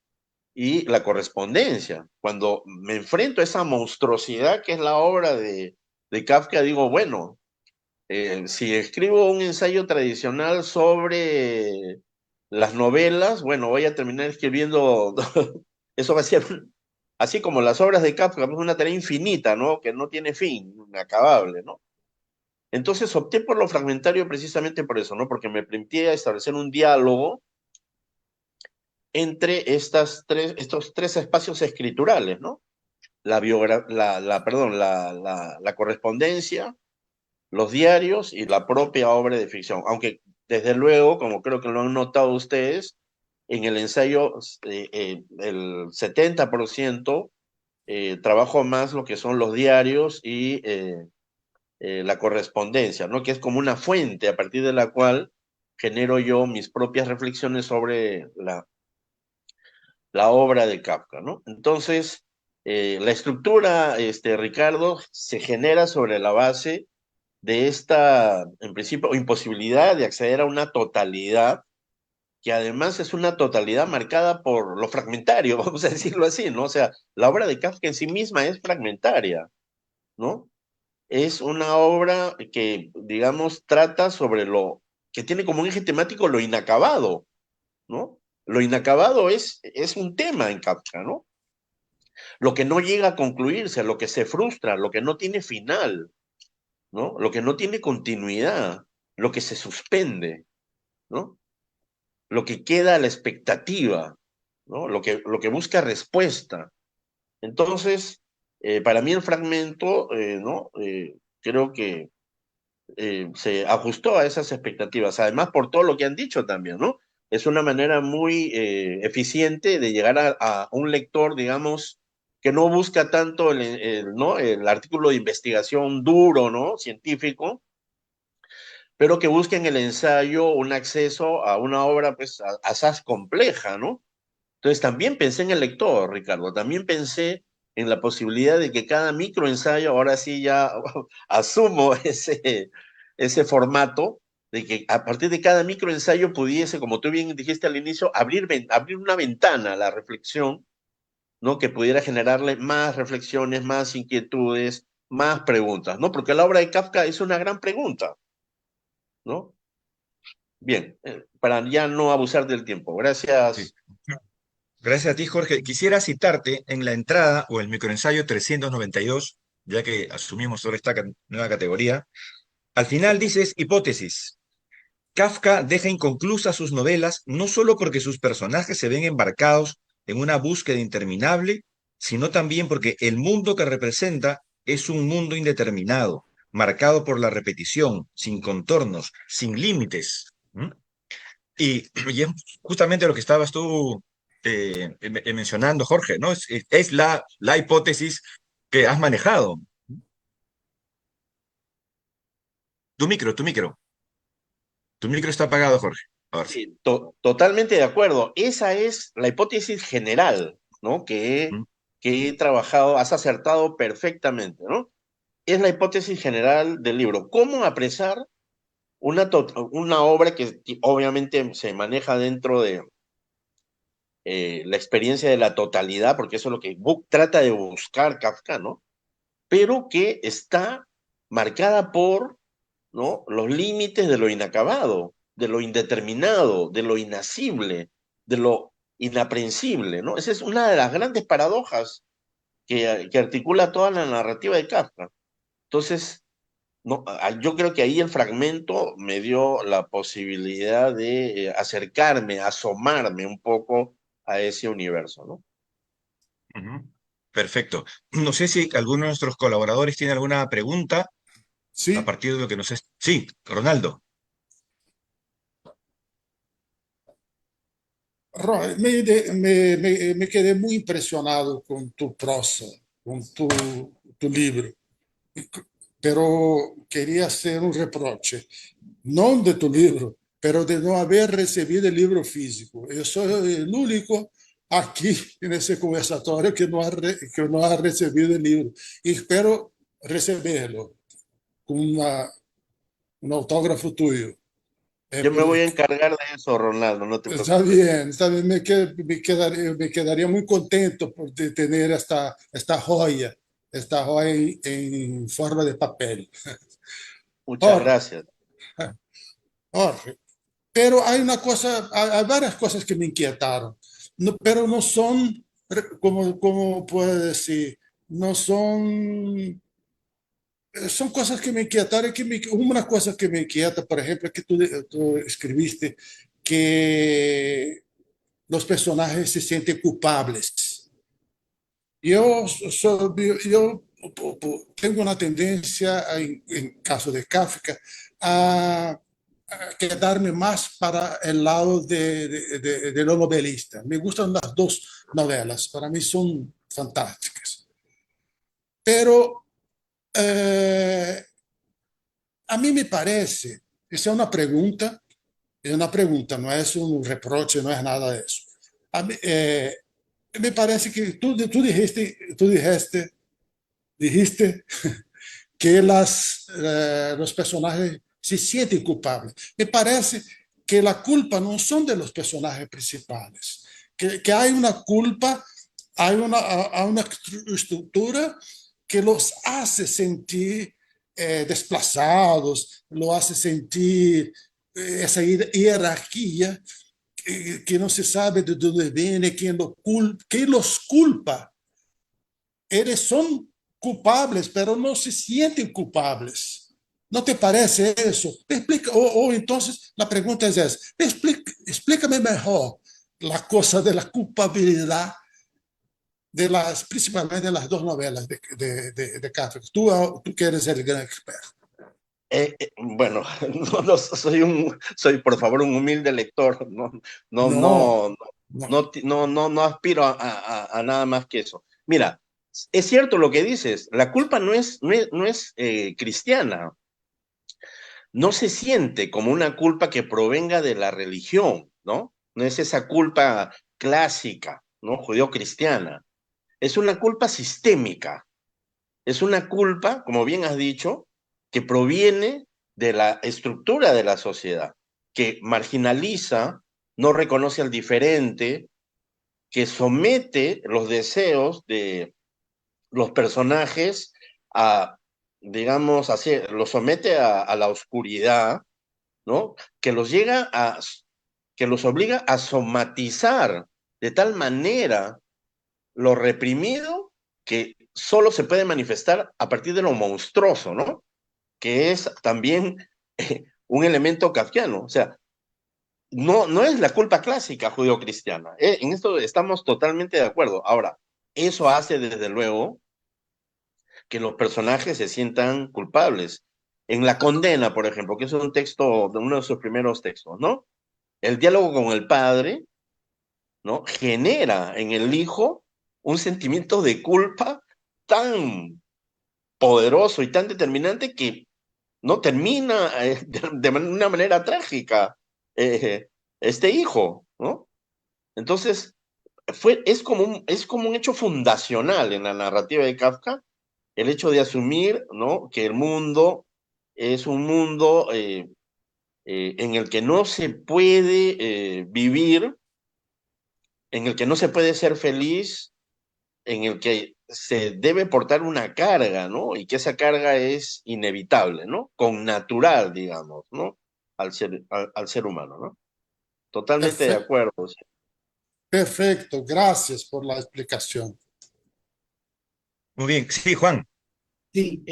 y la correspondencia. Cuando me enfrento a esa monstruosidad que es la obra de Kafka, digo, bueno, si escribo un ensayo tradicional sobre las novelas, bueno, voy a terminar escribiendo, eso va a ser así como las obras de Kafka, es una tarea infinita, ¿no? Que no tiene fin, inacabable, ¿no? Entonces opté por lo fragmentario precisamente por eso, ¿no? Porque me permitía establecer un diálogo entre estos tres espacios escriturales, ¿no? La correspondencia, los diarios y la propia obra de ficción. Aunque, desde luego, como creo que lo han notado ustedes, en el ensayo el 70% trabajo más lo que son los diarios y la correspondencia, ¿no? Que es como una fuente a partir de la cual genero yo mis propias reflexiones sobre la obra de Kafka, ¿no? Entonces, la estructura, Ricardo, se genera sobre la base de esta, en principio, imposibilidad de acceder a una totalidad, que además es una totalidad marcada por lo fragmentario, vamos a decirlo así, ¿no? O sea, la obra de Kafka en sí misma es fragmentaria, ¿no? Es una obra que, digamos, trata sobre que tiene como un eje temático lo inacabado, ¿no? Lo inacabado es un tema en Kafka, ¿no? Lo que no llega a concluirse, lo que se frustra, lo que no tiene final, ¿no? Lo que no tiene continuidad, lo que se suspende, ¿no? Lo que queda a la expectativa, ¿no? Lo que busca respuesta. Entonces, para mí el fragmento, ¿no? Creo que se ajustó a esas expectativas, además por todo lo que han dicho también, ¿no? Es una manera muy eficiente de llegar a un lector, digamos, que no busca tanto ¿no? el artículo de investigación duro, ¿no? Científico, pero que busca en el ensayo un acceso a una obra, pues, asaz compleja, ¿no? Entonces también pensé en el lector, Ricardo, también pensé en la posibilidad de que cada microensayo, ahora sí ya asumo ese formato, de que a partir de cada microensayo pudiese, como tú bien dijiste al inicio, abrir una ventana a la reflexión, ¿no? Que pudiera generarle más reflexiones, más inquietudes, más preguntas, ¿no? Porque la obra de Kafka es una gran pregunta, ¿no? Bien, para ya no abusar del tiempo. Sí. Gracias. Gracias a ti, Jorge. Quisiera citarte en la entrada o el microensayo 392, ya que asumimos sobre esta nueva categoría. Al final dices hipótesis. Kafka deja inconclusas sus novelas no solo porque sus personajes se ven embarcados en una búsqueda interminable, sino también porque el mundo que representa es un mundo indeterminado, marcado por la repetición, sin contornos, sin límites. ¿Mm? Y es justamente lo que estabas tú mencionando, Jorge, ¿no? Es la hipótesis que has manejado. Tu micro está apagado, Jorge. A ver. Sí, totalmente de acuerdo. Esa es la hipótesis general, ¿no? ¿Mm? Que he trabajado, has acertado perfectamente, ¿no? Es la hipótesis general del libro. ¿Cómo apresar una obra que obviamente se maneja dentro de la experiencia de la totalidad, porque eso es lo que trata de buscar Kafka, ¿no? Pero que está marcada por, ¿no? Los límites de lo inacabado, de lo indeterminado, de lo inacible, de lo inaprensible, ¿no? Esa es una de las grandes paradojas que articula toda la narrativa de Kafka. Entonces, no, yo creo que ahí el fragmento me dio la posibilidad de acercarme, asomarme un poco a ese universo, ¿no? Ujú. Perfecto. No sé si alguno de nuestros colaboradores tiene alguna pregunta a Sí, partir de lo que nos es. Sí, Ronaldo. Me quedé muy impresionado con tu prosa, con tu libro, pero quería hacer un reproche, no de tu libro, pero de no haber recibido el libro físico. Yo soy el único aquí en ese conversatorio que no ha recibido el libro y espero recibirlo con un autógrafo tuyo. Yo me voy a encargar de eso, Ronaldo, no te preocupes. Está bien, me quedaría muy contento por de tener esta joya en forma de papel. Muchas Jorge, gracias. Jorge, pero hay una cosa, hay varias cosas que me inquietaron, pero no son, como puedo decir, no son, son cosas que me inquietaron, una cosa que me inquieta, por ejemplo, que tú escribiste, que los personajes se sienten culpables. Yo tengo una tendencia, en caso de Kafka, a quedarme más para el lado de lo novelista. Me gustan las dos novelas, para mí son fantásticas. Pero eh, a mí me parece, esa es una pregunta, no es un reproche, no es nada de eso. A mí, me parece que dijiste que los personajes se sienten culpables. Me parece que la culpa no son de los personajes principales, que hay una culpa, hay una estructura que los hace sentir desplazados, lo hace sentir esa jerarquía que no se sabe de dónde viene, quién los culpa. Ellos son culpables, pero no se sienten culpables. ¿No te parece eso? Explica, entonces la pregunta es esa. Explícame mejor la cosa de la culpabilidad principalmente de las dos novelas de Kafka. Tú que eres el gran experto. Bueno, soy por favor un humilde lector, no, No, no, no. no aspiro a nada más que eso. Mira, es cierto lo que dices, la culpa no es cristiana. no se siente como una culpa que provenga de la religión, ¿no? No es esa culpa clásica, ¿no? Judeo-cristiana. Es una culpa sistémica. Es una culpa, como bien has dicho, que proviene de la estructura de la sociedad, que marginaliza, no reconoce al diferente, que somete los deseos de los personajes a, digamos, así, los somete a la oscuridad, ¿no? Que los obliga a somatizar de tal manera lo reprimido que solo se puede manifestar a partir de lo monstruoso, ¿no? Que es también un elemento kafkiano. O sea, no es la culpa clásica judeo-cristiana. En esto estamos totalmente de acuerdo. Ahora, eso hace desde luego que los personajes se sientan culpables. En La Condena, por ejemplo, que es un texto, de uno de sus primeros textos, ¿no? El diálogo con el padre, ¿no? Genera en el hijo un sentimiento de culpa tan poderoso y tan determinante que no termina de una manera trágica este hijo, ¿no? Entonces, es como un hecho fundacional en la narrativa de Kafka, el hecho de asumir, ¿no? Que el mundo es un mundo en el que no se puede vivir, en el que no se puede ser feliz, en el que se debe portar una carga, ¿no? Y que esa carga es inevitable, ¿no? Con natural, digamos, ¿no? Al ser humano, ¿no? Totalmente de Perfecto, acuerdo. Sí. perfecto, gracias por la explicación. Muy bien, sí, Juan. Sí,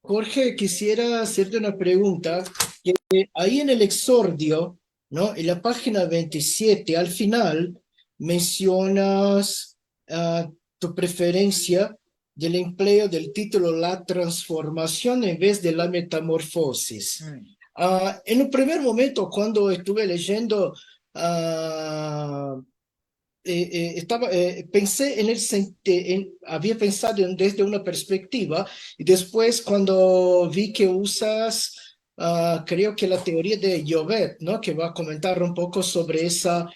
Jorge, quisiera hacerte una pregunta. Ahí en el exordio, ¿no? En la página 27, al final, mencionas tu preferencia del empleo del título La transformación en vez de la metamorfosis. En un primer momento, cuando estuve leyendo, ah, pensé en había pensado desde una perspectiva y después cuando vi que usas, creo que la teoría de Llobet, ¿no? Que va a comentar un poco sobre esa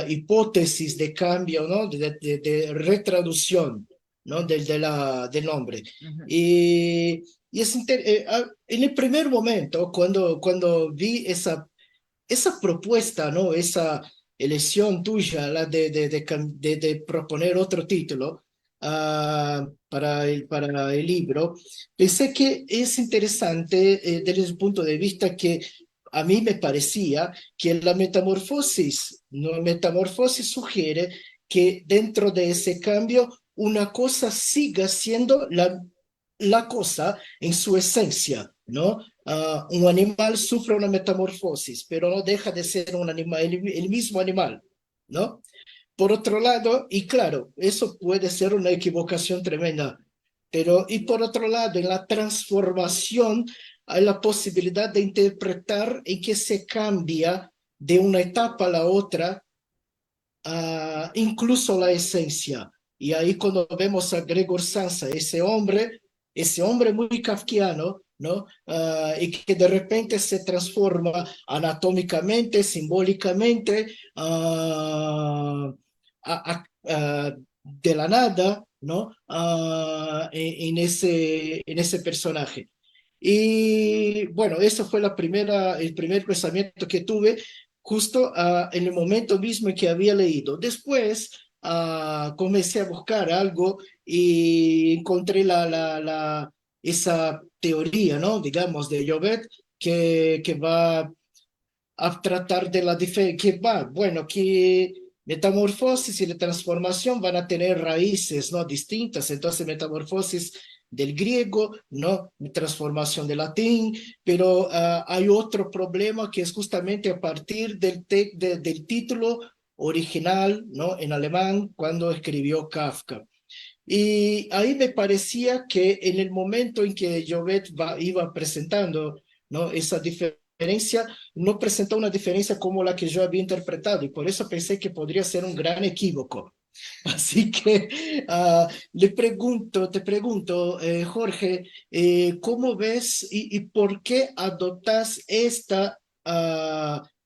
hipótesis de cambio, ¿no? De retraducción, ¿no? Del nombre. Y en el primer momento, cuando vi esa propuesta, ¿no? Esa elección tuya, la de proponer otro título para el libro, pensé que es interesante desde el punto de vista que a mí me parecía que la metamorfosis, ¿no? Metamorfosis sugiere que dentro de ese cambio una cosa siga siendo la cosa en su esencia, ¿no? Un animal sufre una metamorfosis, pero no deja de ser un animal, el mismo animal, ¿no? Por otro lado, y claro, eso puede ser una equivocación tremenda, pero y por otro lado, en la transformación hay la posibilidad de interpretar en que se cambia de una etapa a la otra, incluso la esencia. Y ahí cuando vemos a Gregor Samsa, ese hombre muy kafkiano, ¿no? Y que de repente se transforma anatómicamente, simbólicamente, de la nada, ¿no? En ese personaje. Y bueno, eso fue el primer pensamiento que tuve justo en el momento mismo en que había leído. Después comencé a buscar algo y encontré esa teoría, ¿no? Digamos, de Jovet, que va a tratar de la diferencia, que va, bueno, que metamorfosis y la transformación van a tener raíces, ¿no? Distintas. Entonces, metamorfosis del griego, ¿no? Transformación del latín, pero hay otro problema que es justamente a partir del título original, ¿no? En alemán, cuando escribió Kafka. Y ahí me parecía que en el momento en que Jovet iba presentando, ¿no? Esa diferencia, no presentó una diferencia como la que yo había interpretado, y por eso pensé que podría ser un gran equívoco. Así que te pregunto, Jorge, ¿cómo ves y por qué adoptas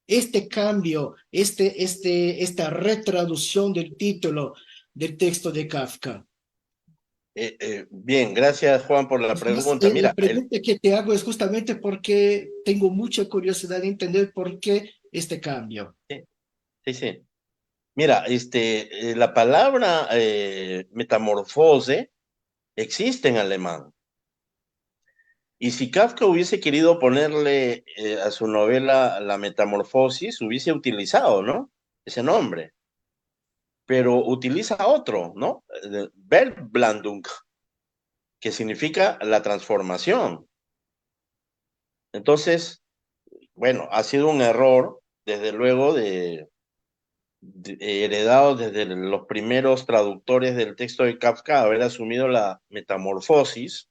este cambio, esta retraducción del título del texto de Kafka? Bien, gracias Juan por la Es más, pregunta. la Mira, pregunta que te hago es justamente porque tengo mucha curiosidad de entender por qué este cambio. sí, sí, sí. Mira, la palabra metamorfose existe en alemán. Y si Kafka hubiese querido ponerle a su novela La Metamorfosis, hubiese utilizado, ¿no? Ese nombre. Pero utiliza otro, ¿no? Weltblandung, que significa la transformación. Entonces, bueno, ha sido un error, desde luego, heredado desde los primeros traductores del texto de Kafka, haber asumido la metamorfosis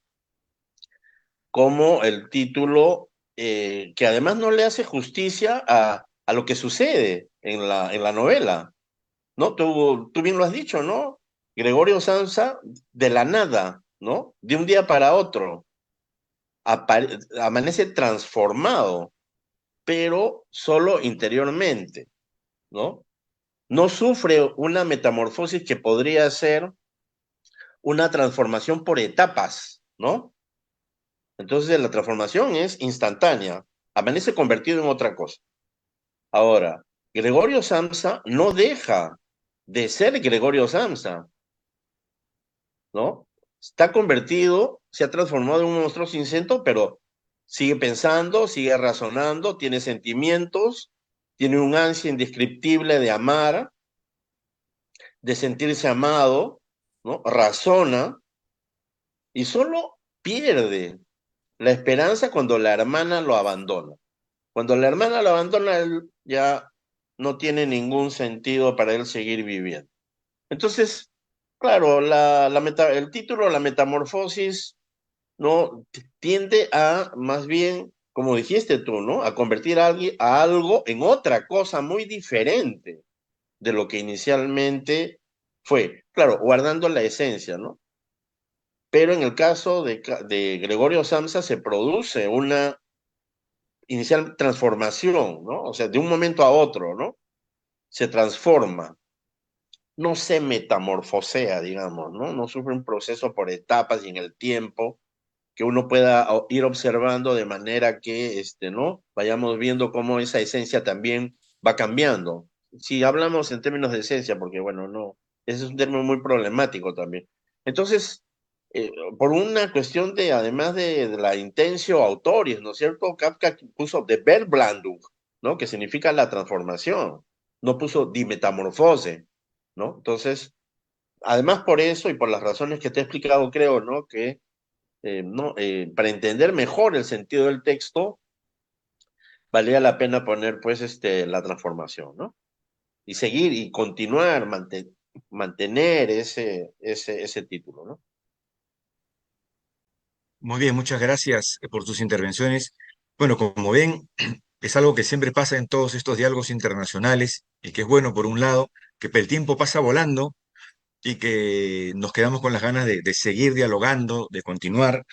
como el título que además no le hace justicia a lo que sucede en la novela, ¿no? Tú bien lo has dicho, ¿no? Gregorio Samsa, de la nada, ¿no? De un día para otro, amanece transformado, pero solo interiormente, ¿no? No sufre una metamorfosis que podría ser una transformación por etapas, ¿no? Entonces la transformación es instantánea, amanece convertido en otra cosa. Ahora, Gregorio Samsa no deja de ser Gregorio Samsa, ¿no? Está convertido, se ha transformado en un monstruo sin centro, pero sigue pensando, sigue razonando, tiene sentimientos, tiene un ansia indescriptible de amar, de sentirse amado, ¿no? Razona y solo pierde la esperanza cuando la hermana lo abandona. Cuando la hermana lo abandona, él ya no tiene ningún sentido para él seguir viviendo. Entonces, claro, el título, la metamorfosis, ¿no? Tiende a, más bien, como dijiste tú, ¿no? A convertir a algo en otra cosa muy diferente de lo que inicialmente fue. Claro, guardando la esencia, ¿no? Pero en el caso de Gregorio Samsa se produce una inicial transformación, ¿no? O sea, de un momento a otro, ¿no? Se transforma, no se metamorfosea, digamos, ¿no? No sufre un proceso por etapas y en el tiempo que uno pueda ir observando de manera que, ¿no? Vayamos viendo cómo esa esencia también va cambiando. Si hablamos en términos de esencia, porque bueno, no, ese es un término muy problemático también. Entonces, por una cuestión de, además de la intentio autoris, ¿no es cierto? Kafka puso de Verblendung, ¿no? Que significa la transformación, no puso di metamorfose, ¿no? Entonces, además por eso y por las razones que te he explicado, creo, ¿no? Que no, para entender mejor el sentido del texto, valía la pena poner pues la transformación, ¿no? Y seguir y continuar, mantener ese título, ¿no? Muy bien, muchas gracias por tus intervenciones. Bueno, como ven, es algo que siempre pasa en todos estos diálogos internacionales y que es bueno, por un lado, que el tiempo pasa volando y que nos quedamos con las ganas de seguir dialogando, de continuar.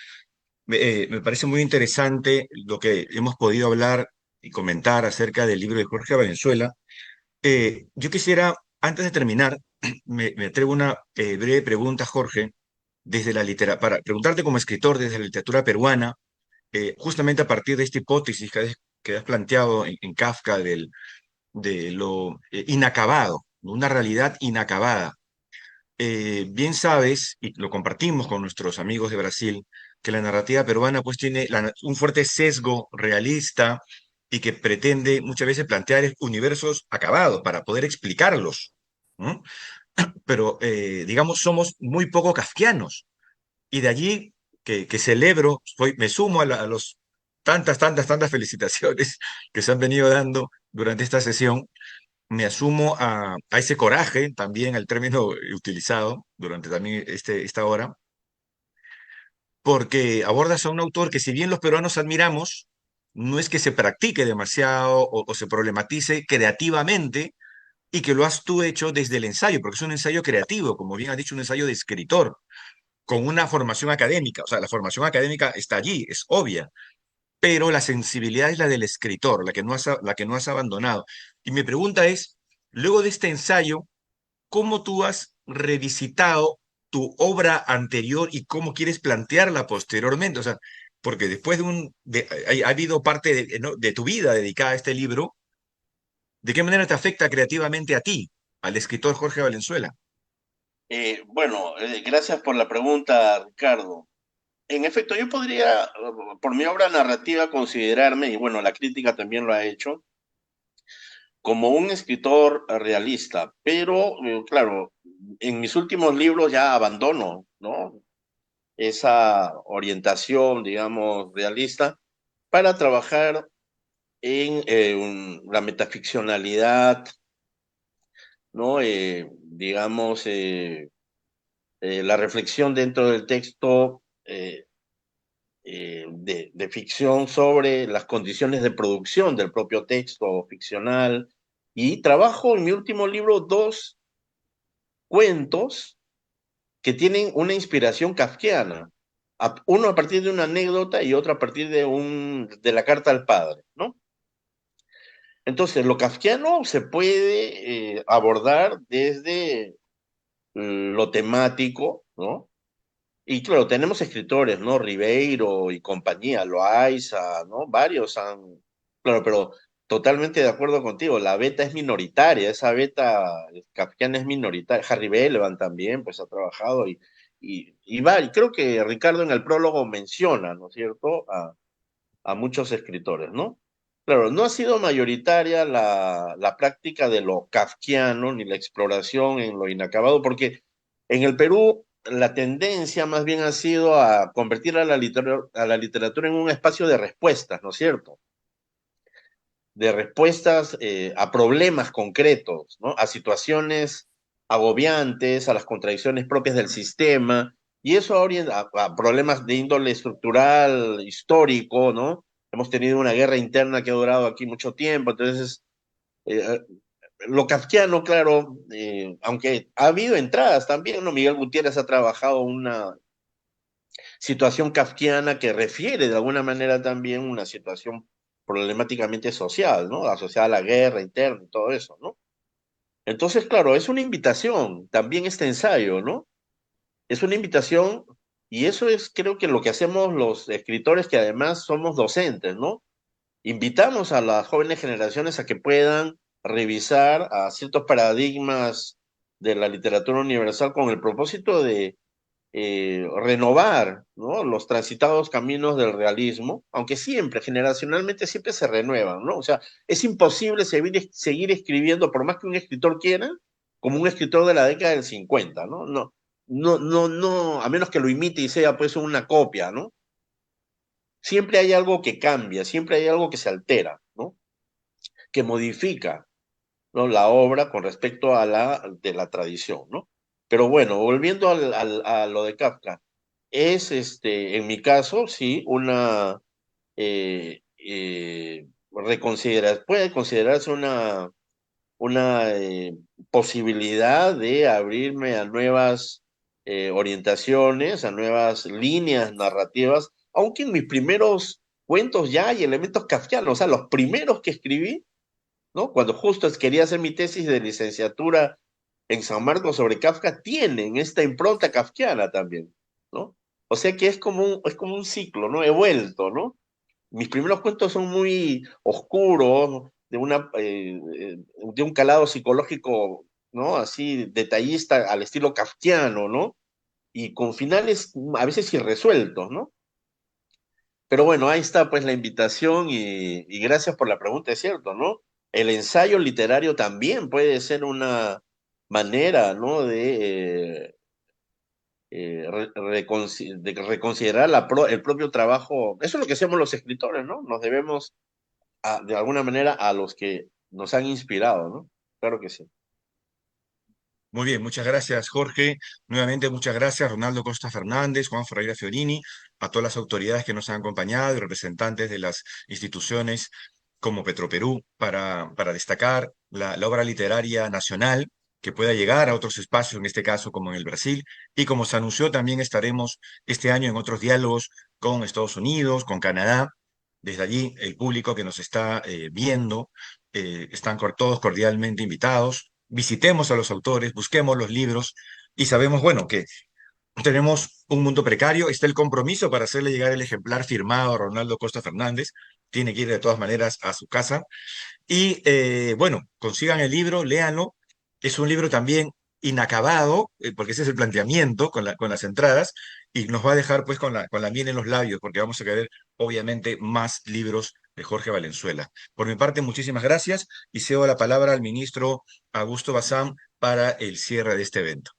Me parece muy interesante lo que hemos podido hablar y comentar acerca del libro de Jorge Valenzuela. Yo quisiera, antes de terminar, me atrevo una breve pregunta, Jorge, para preguntarte como escritor desde la literatura peruana, justamente a partir de esta hipótesis que has planteado en Kafka de lo inacabado, una realidad inacabada. Bien sabes, y lo compartimos con nuestros amigos de Brasil, que la narrativa peruana pues tiene un fuerte sesgo realista y que pretende muchas veces plantear universos acabados para poder explicarlos, ¿no? Pero, digamos, somos muy poco kafkianos. Y de allí que celebro, me sumo a los tantas felicitaciones que se han venido dando durante esta sesión. Me asumo a ese coraje, también al término utilizado durante también esta hora, porque abordas a un autor que si bien los peruanos admiramos, no es que se practique demasiado o se problematice creativamente y que lo has tú hecho desde el ensayo, porque es un ensayo creativo, como bien has dicho, un ensayo de escritor, con una formación académica. O sea, la formación académica está allí, es obvia, pero la sensibilidad es la del escritor, la que no has abandonado. Y mi pregunta es, luego de este ensayo, ¿cómo tú has revisitado tu obra anterior y cómo quieres plantearla posteriormente? O sea, porque después ha habido parte ¿no? de tu vida dedicada a este libro. ¿De qué manera te afecta creativamente a ti, al escritor Jorge Valenzuela? Gracias por la pregunta, Ricardo. En efecto, yo podría, por mi obra narrativa, considerarme, y bueno, la crítica también lo ha hecho, como un escritor realista, pero claro, en mis últimos libros ya abandono, ¿no? Esa orientación, digamos, realista para trabajar en la metaficcionalidad, ¿no? Digamos, la reflexión dentro del texto de ficción sobre las condiciones de producción del propio texto ficcional. Y trabajo en mi último libro dos cuentos que tienen una inspiración kafkiana. Uno a partir de una anécdota y otro a partir de la carta al padre, ¿no? Entonces, lo kafkiano se puede abordar desde lo temático, ¿no? Y claro, tenemos escritores, ¿no? Ribeiro y compañía, Loaiza, ¿no? Varios han... Claro, pero totalmente de acuerdo contigo, la beta es minoritaria, esa beta kafkiana es minoritaria. Harry Belavan también, pues ha trabajado y creo que Ricardo en el prólogo menciona, ¿no es cierto?, a muchos escritores, ¿no? Claro, no ha sido mayoritaria la práctica de lo kafkiano ni la exploración en lo inacabado, porque en el Perú la tendencia más bien ha sido a convertir a la literatura en un espacio de respuestas, ¿no es cierto? De respuestas a problemas concretos, ¿no? A situaciones agobiantes, a las contradicciones propias del sistema, y eso a problemas de índole estructural, histórico, ¿no? Hemos tenido una guerra interna que ha durado aquí mucho tiempo, entonces eh, lo kafkiano, claro, aunque ha habido entradas también, ¿no? Miguel Gutiérrez ha trabajado una situación kafkiana que refiere de alguna manera también una situación problemáticamente social, ¿no? Asociada a la guerra interna y todo eso, ¿no? Entonces, claro, es una invitación, también este ensayo, ¿no? Es una invitación y eso es creo que lo que hacemos los escritores que además somos docentes, ¿no? Invitamos a las jóvenes generaciones a que puedan revisar a ciertos paradigmas de la literatura universal con el propósito de renovar, ¿no? Los transitados caminos del realismo, aunque siempre, generacionalmente, siempre se renuevan, ¿no? O sea, es imposible seguir escribiendo, por más que un escritor quiera, como un escritor de la década del 50, ¿no? No, a menos que lo imite y sea pues una copia, ¿no? Siempre hay algo que cambia, siempre hay algo que se altera, ¿no? Que modifica, ¿no? La obra con respecto a la tradición, ¿no? Pero bueno, volviendo a lo de Kafka, es en mi caso, sí, puede considerarse una posibilidad de abrirme a nuevas orientaciones, a nuevas líneas narrativas, aunque en mis primeros cuentos ya hay elementos kafkianos, o sea, los primeros que escribí, ¿no? Cuando justo quería hacer mi tesis de licenciatura en San Marcos sobre Kafka, tienen esta impronta kafkiana también, ¿no? O sea que es como un ciclo, ¿no? He vuelto, ¿no? Mis primeros cuentos son muy oscuros, de un calado psicológico, ¿no? Así detallista al estilo kafkiano, ¿no? Y con finales a veces irresueltos, ¿no? Pero bueno, ahí está pues la invitación y gracias por la pregunta, es cierto, ¿no? El ensayo literario también puede ser una manera, ¿no? De reconsiderar el propio trabajo. Eso es lo que hacemos los escritores, ¿no? Nos debemos de alguna manera a los que nos han inspirado, ¿no? Claro que sí. Muy bien, muchas gracias, Jorge. Nuevamente, muchas gracias, Ronaldo Costa Fernández, Juan Ferreira Fiorini, a todas las autoridades que nos han acompañado y representantes de las instituciones como Petroperú para destacar la obra literaria nacional que pueda llegar a otros espacios, en este caso como en el Brasil, y como se anunció, también estaremos este año en otros diálogos con Estados Unidos, con Canadá. Desde allí, el público que nos está viendo, están todos cordialmente invitados. Visitemos a los autores, busquemos los libros y sabemos, bueno, que tenemos un mundo precario. Está el compromiso para hacerle llegar el ejemplar firmado a Ronaldo Costa Fernández. Tiene que ir de todas maneras a su casa. Y bueno, consigan el libro, léanlo. Es un libro también inacabado, porque ese es el planteamiento con las entradas, y nos va a dejar pues con la miel en los labios, porque vamos a querer obviamente más libros de Jorge Valenzuela. Por mi parte, muchísimas gracias y cedo la palabra al ministro Augusto Bazán para el cierre de este evento.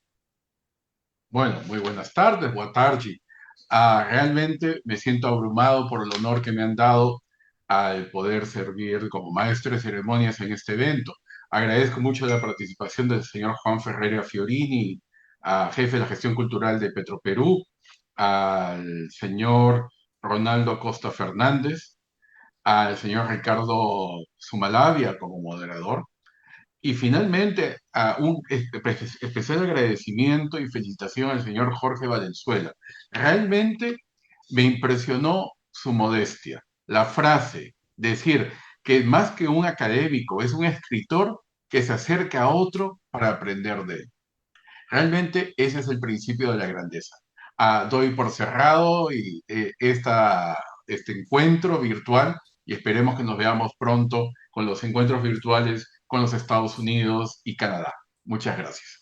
Bueno, muy buenas tardes, boa tarde. Realmente me siento abrumado por el honor que me han dado al poder servir como maestro de ceremonias en este evento. Agradezco mucho la participación del señor Juan Ferreira Fiorini, jefe de la gestión cultural de Petroperú, al señor Ronaldo Acosta Fernández, al señor Ricardo Sumalavia como moderador, y finalmente, un especial agradecimiento y felicitación al señor Jorge Valenzuela. Realmente me impresionó su modestia. La frase, decir que más que un académico, es un escritor que se acerca a otro para aprender de él. Realmente ese es el principio de la grandeza. Doy por cerrado este encuentro virtual y esperemos que nos veamos pronto con los encuentros virtuales con los Estados Unidos y Canadá. Muchas gracias.